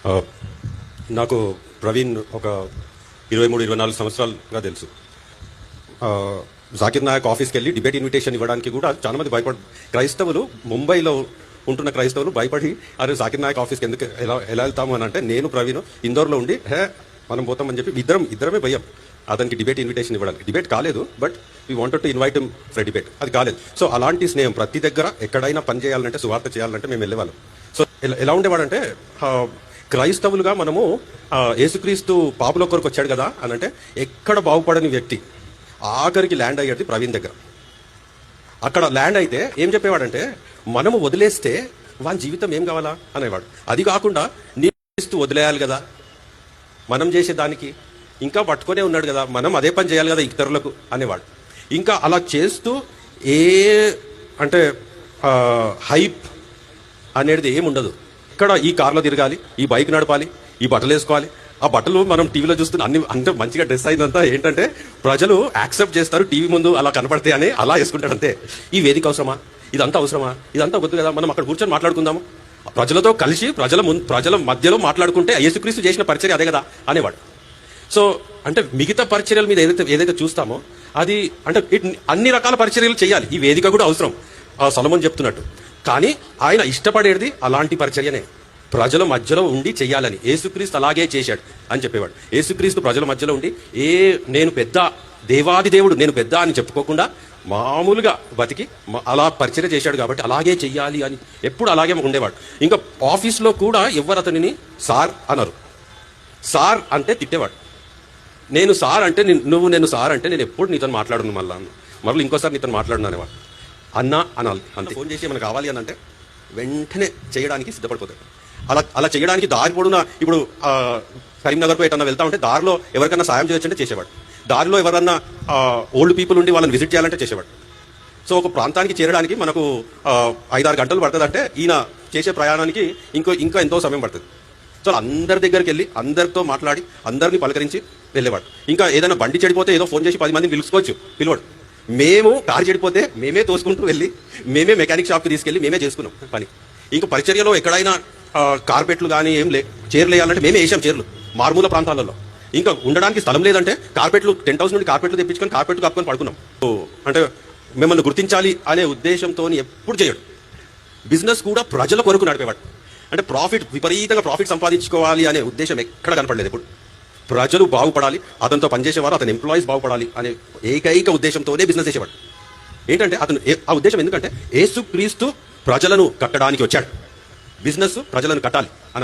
ఆ, నాకు ప్రవీణ్ ఒక 23-24 సంవత్సరాలుగా తెలుసు. ఆ, జాకిర్ నాయక్ ఆఫీస్కి వెళ్ళి డిబేట్ ఇన్విటేషన్ ఇవ్వడానికి కూడా చాలా మంది క్రైస్తవులు ముంబైలో ఉంటున్న క్రైస్తవులు భయపడి అరే జాకిర్ నాయక్ ఆఫీస్కి ఎందుకు ఎలా వెళ్తాము అని అంటే, నేను ప్రవీణ్ ఇందోర్లో ఉండి మనం పోతామని చెప్పి ఇద్దరమే భయం అతనికి డిబేట్ ఇన్విటేషన్ ఇవ్వడానికి. డిబేట్ కాలేదు, but we wanted to invite him for debate. అది కాలేదు. సో అలాంటి స్నేహం ప్రతి దగ్గర ఎక్కడైనా పని చేయాలంటే, సువార్త చేయాలంటే మేము వెళ్ళేవాళ్ళం. సో ఎలా ఉండేవాడంటే, క్రైస్తవులుగా మనము యేసుక్రీస్తు పాపుల కొరకు వచ్చాడు కదా అని అంటే, ఎక్కడ బాగుపడని వ్యక్తి ఆఖరికి ల్యాండ్ అయ్యేది ప్రవీణ్ దగ్గర. అక్కడ ల్యాండ్ అయితే ఏం చెప్పేవాడంటే, మనము వదిలేస్తే వాని జీవితం ఏం కావాలా అనేవాడు. అది కాకుండా నీ క్రీస్తు వదిలేయాలి కదా, మనం చేసే దానికి ఇంకా పట్టుకునే ఉన్నాడు కదా, మనం అదే పని చేయాలి కదా ఇతరులకు అనేవాడు. ఇంకా అలా చేస్తూ అంటే హైప్ అనేది ఏముండదు. ఇక్కడ ఈ కార్లో తిరగాలి, ఈ బైక్ నడపాలి, ఈ బట్టలు వేసుకోవాలి. ఆ బట్టలు మనం టీవీలో చూస్తున్న అంటే మంచిగా డ్రెస్ అయిందంతా ఏంటంటే ప్రజలు యాక్సెప్ట్ చేస్తారు, టీవీ ముందు అలా కనపడితే అని అలా వేసుకుంటాడు అంతే. ఈ వేదిక అవసరమా, ఇదంతా అవసరమా, ఇదంతా వద్దు కదా, మనం అక్కడ కూర్చొని మాట్లాడుకుందాము, ప్రజలతో కలిసి ప్రజల మధ్యలో మాట్లాడుకుంటే యేసుక్రీస్తు చేసిన పరిచర్య అదే కదా అనేవాడు. సో అంటే మిగతా పరిచర్యల మీద ఏదైతే చూస్తామో అది అంటే అన్ని రకాల పరిచర్యలు చేయాలి, ఈ వేదిక కూడా అవసరం సొలొమోన్ చెప్తున్నట్టు. కానీ ఆయన ఇష్టపడేది అలాంటి పరిచర్యనే, ప్రజల మధ్యలో ఉండి చెయ్యాలని. యేసుక్రీస్తు అలాగే చేశాడు అని చెప్పేవాడు. యేసుక్రీస్తు ప్రజల మధ్యలో ఉండి నేను పెద్ద దేవాది దేవుడు, నేను పెద్ద అని చెప్పుకోకుండా మామూలుగా బతికి అలా పరిచర్య చేశాడు. కాబట్టి అలాగే చెయ్యాలి అని ఎప్పుడు అలాగే ఉండేవాడు. ఇంకా ఆఫీస్లో కూడా ఎవరు అతనిని సార్ అన్నారు. సార్ అంటే తిట్టేవాడు. నేను సార్ అంటే నేను సార్ అంటే నేను ఎప్పుడు నీతో మాట్లాడును, మళ్ళీ ఇంకోసారి నీతో మాట్లాడును అనేవాడు. అన్నా అనాలి అంతే. ఫోన్ చేసి ఏమైనా కావాలి అని అంటే వెంటనే చేయడానికి సిద్ధపడిపోతాడు. అలా చేయడానికి దారి పొడున ఇప్పుడు కరీంనగర్కు ఎటన్నా వెళ్తా ఉంటే దారిలో ఎవరికైనా సాయం చేయొచ్చంటే చేసేవాడు. దారిలో ఎవరన్నా ఓల్డ్ పీపుల్ ఉండి వాళ్ళని విజిట్ చేయాలంటే చేసేవాడు. సో ఒక ప్రాంతానికి చేరడానికి మనకు 5-6 గంటలు పడుతుంది అంటే, ఈయన చేసే ప్రయాణానికి ఇంకా ఎంతో సమయం పడుతుంది. సో అందరి దగ్గరికి వెళ్ళి అందరితో మాట్లాడి అందరినీ పలకరించి వెళ్ళేవాడు. ఇంకా ఏదైనా బండి చెడిపోతే ఏదో ఫోన్ చేసి 10 మందిని పిలవడు. మేము కారు చెడిపోతే మేమే తోసుకుంటూ వెళ్ళి మేమే మెకానిక్ షాప్కి తీసుకెళ్ళి మేమే చేసుకున్నాం పని. ఇంకా పరిచర్యలో ఎక్కడైనా కార్పెట్లు కానీ చైర్లు వేయాలంటే మేమే వేసాం చైర్లు మారుమూల ప్రాంతాలలో. ఇంకా ఉండడానికి స్థలం లేదంటే టెంట్ హౌస్ నుండి కార్పెట్లు తెప్పించుకొని కార్పెట్లు కప్పుకొని పడుకున్నాం. అంటే మిమ్మల్ని గుర్తించాలి అనే ఉద్దేశంతో ఎప్పుడు చేయడు. బిజినెస్ కూడా ప్రజల కొరకు నడిపేవాడు. అంటే విపరీతంగా ప్రాఫిట్ సంపాదించుకోవాలి అనే ఉద్దేశం ఎక్కడ కనపడలేదు. ఎప్పుడు ప్రజలు బాగుపడాలి, అతనితో పనిచేసేవారు, అతని ఎంప్లాయీస్ బాగుపడాలి అనే ఏకైక ఉద్దేశంతోనే బిజినెస్ చేసేవాడు. ఏంటంటే ఆ ఉద్దేశం ఎందుకంటే యేసుక్రీస్తు ప్రజలను కట్టడానికి వచ్చాడు, బిజినెస్ ప్రజలను కట్టాలి అని.